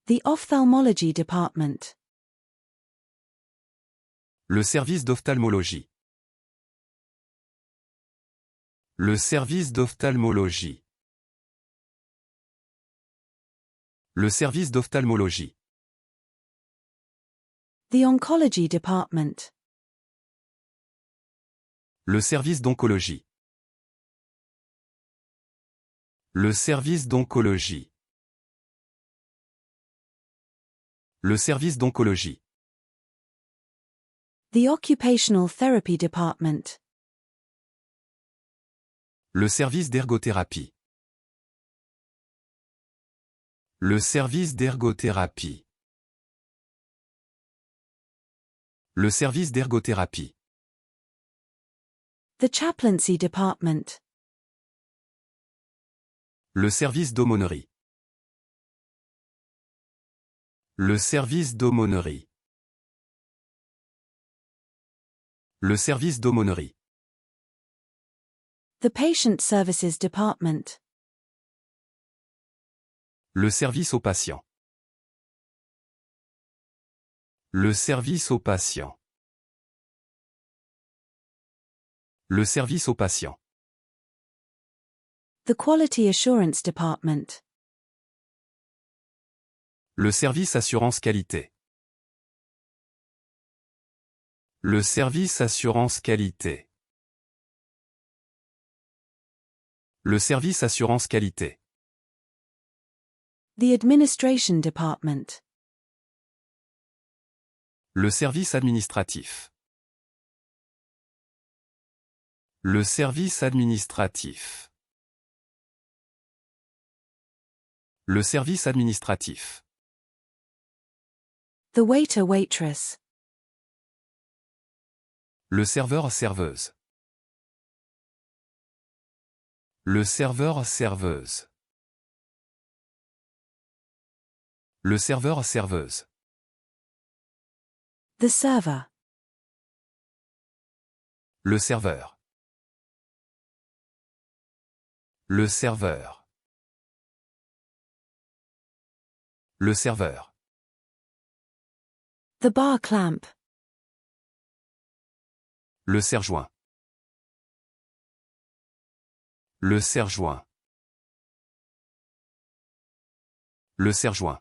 The ophthalmology department. Le service d'ophtalmologie. Le service d'ophtalmologie. Le service d'ophtalmologie. The oncology department. Le service d'oncologie. Le service d'oncologie. Le service d'oncologie. The occupational therapy department. Le service d'ergothérapie. Le service d'ergothérapie. Le service d'ergothérapie. The chaplaincy department. Le service d'aumônerie. Le service d'aumônerie. Le service d'aumônerie. The patient services department. Le service aux patients. Le service aux patients. Le service aux patients. The quality assurance department. Le service assurance qualité. Le service assurance qualité. Le service assurance qualité. The administration department. Le service administratif. Le service administratif. Le service administratif. The waiter-waitress. Le serveur-serveuse. Le serveur-serveuse. Le serveur-serveuse. The server. Le serveur. Le serveur. Le serveur. The bar clamp. Le serre-joint. Le serre-joint. Le serre-joint.